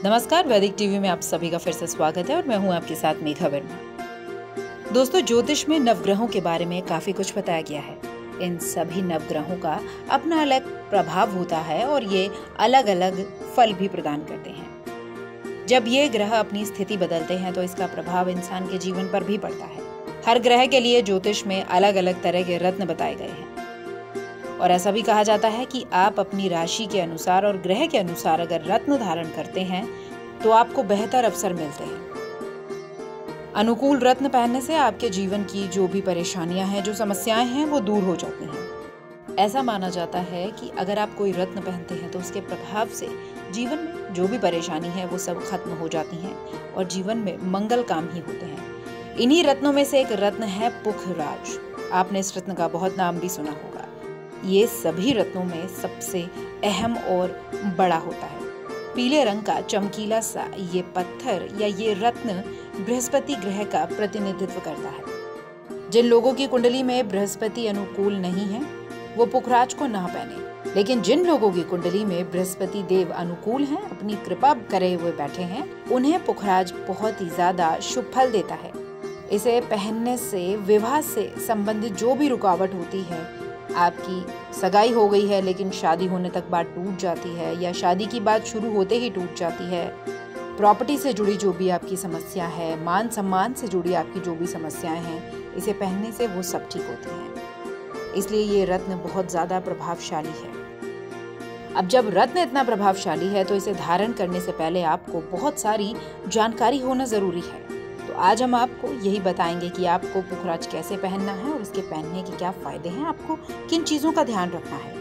नमस्कार, वैदिक टीवी में आप सभी का फिर से स्वागत है और मैं हूं आपके साथ मेघा वर्मा। दोस्तों, ज्योतिष में नवग्रहों के बारे में काफी कुछ बताया गया है। इन सभी नवग्रहों का अपना अलग प्रभाव होता है और ये अलग अलग फल भी प्रदान करते हैं। जब ये ग्रह अपनी स्थिति बदलते हैं तो इसका प्रभाव इंसान के जीवन पर भी पड़ता है। हर ग्रह के लिए ज्योतिष में अलग अलग तरह के रत्न बताए गए हैं और ऐसा भी कहा जाता है कि आप अपनी राशि के अनुसार और ग्रह के अनुसार अगर रत्न धारण करते हैं तो आपको बेहतर अवसर मिलते हैं। अनुकूल रत्न पहनने से आपके जीवन की जो भी परेशानियां हैं, जो समस्याएं हैं, वो दूर हो जाती हैं। ऐसा माना जाता है कि अगर आप कोई रत्न पहनते हैं तो उसके प्रभाव से जीवन में जो भी परेशानी है वो सब खत्म हो जाती हैं और जीवन में मंगल काम ही होते हैं। इन्हीं रत्नों में से एक रत्न है पुखराज। आपने इस रत्न का बहुत नाम भी सुना होगा। ये सभी रत्नों में सबसे अहम और बड़ा होता है। पीले रंग का चमकीला सा ये पत्थर या ये रत्न बृहस्पति ग्रह का प्रतिनिधित्व करता है। जिन लोगों की कुंडली में बृहस्पति अनुकूल नहीं है वो पुखराज को ना पहने, लेकिन जिन लोगों की कुंडली में बृहस्पति देव अनुकूल हैं, अपनी कृपा करे हुए बैठे हैं, उन्हें पुखराज बहुत ही ज्यादा शुभ फल देता है। इसे पहनने से विवाह से संबंधित जो भी रुकावट होती है, आपकी सगाई हो गई है लेकिन शादी होने तक बात टूट जाती है या शादी की बात शुरू होते ही टूट जाती है, प्रॉपर्टी से जुड़ी जो भी आपकी समस्या है, मान सम्मान से जुड़ी आपकी जो भी समस्याएं हैं, इसे पहनने से वो सब ठीक होती हैं। इसलिए ये रत्न बहुत ज़्यादा प्रभावशाली है। अब जब रत्न इतना प्रभावशाली है तो इसे धारण करने से पहले आपको बहुत सारी जानकारी होना ज़रूरी है। तो आज हम आपको यही बताएंगे कि आपको पुखराज कैसे पहनना है और इसके पहनने के क्या फायदे हैं, आपको किन चीजों का ध्यान रखना है।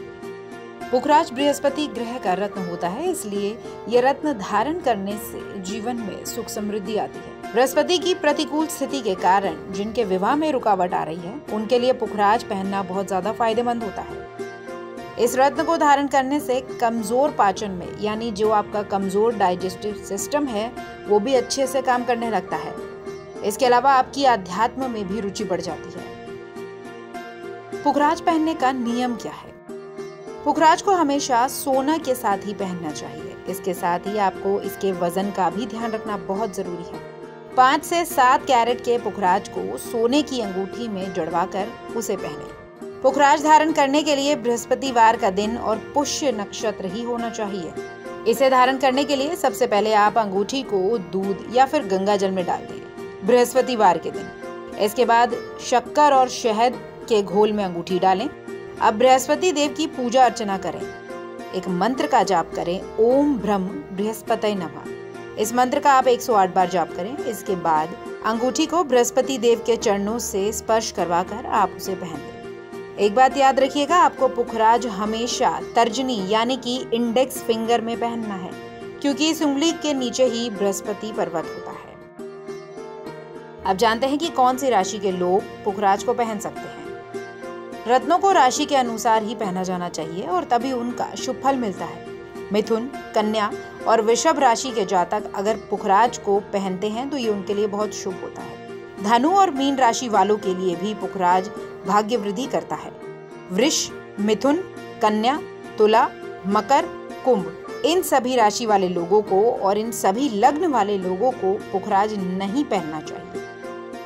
पुखराज बृहस्पति ग्रह का रत्न होता है, इसलिए यह रत्न धारण करने से जीवन में सुख समृद्धि आती है। बृहस्पति की प्रतिकूल स्थिति के कारण जिनके विवाह में रुकावट आ रही है, उनके लिए पुखराज पहनना बहुत ज्यादा फायदेमंद होता है। इस रत्न को धारण करने से कमजोर पाचन में, यानी जो आपका कमजोर डाइजेस्टिव सिस्टम है, वो भी अच्छे से काम करने लगता है। इसके अलावा आपकी आध्यात्म में भी रुचि बढ़ जाती है। पुखराज पहनने का नियम क्या है? पुखराज को हमेशा सोना के साथ ही पहनना चाहिए। इसके साथ ही आपको इसके वजन का भी ध्यान रखना बहुत जरूरी है। 5 से 7 कैरेट के पुखराज को सोने की अंगूठी में जड़वाकर उसे पहने। पुखराज धारण करने के लिए बृहस्पतिवार का दिन और पुष्य नक्षत्र ही होना चाहिए। इसे धारण करने के लिए सबसे पहले आप अंगूठी को दूध या फिर गंगा जल में डाल दें बृहस्पतिवार के दिन। इसके बाद शक्कर और शहद के घोल में अंगूठी डालें। अब बृहस्पति देव की पूजा अर्चना करें। एक मंत्र का जाप करें, ओम ब्रह्म बृहस्पतये नमः। इस मंत्र का आप 108 बार जाप करें। इसके बाद अंगूठी को बृहस्पति देव के चरणों से स्पर्श करवाकर आप उसे पहन लें। एक बात याद रखिएगा, आपको पुखराज हमेशा तर्जनी यानी कि इंडेक्स फिंगर में पहनना है, क्योंकि इस उंगली के नीचे ही बृहस्पति पर्वत होता है। अब जानते हैं कि कौन सी राशि के लोग पुखराज को पहन सकते हैं। रत्नों को राशि के अनुसार ही पहना जाना चाहिए और तभी उनका शुभ फल मिलता है। मिथुन, कन्या और वृषभ राशि के जातक अगर पुखराज को पहनते हैं तो ये उनके लिए बहुत शुभ होता है। धनु और मीन राशि वालों के लिए भी पुखराज भाग्य वृद्धि करता है। वृष, मिथुन, कन्या, तुला, मकर, कुंभ, इन सभी राशि वाले लोगों को और इन सभी लग्न वाले लोगों को पुखराज नहीं पहनना चाहिए।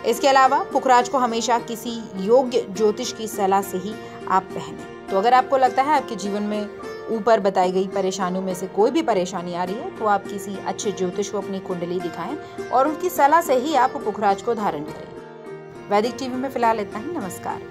इसके अलावा पुखराज को हमेशा किसी योग्य ज्योतिष की सलाह से ही आप पहनें। तो अगर आपको लगता है आपके जीवन में ऊपर बताई गई परेशानियों में से कोई भी परेशानी आ रही है तो आप किसी अच्छे ज्योतिष को अपनी कुंडली दिखाएं और उनकी सलाह से ही आप पुखराज को धारण करें। वैदिक टीवी में फिलहाल इतना ही। नमस्कार।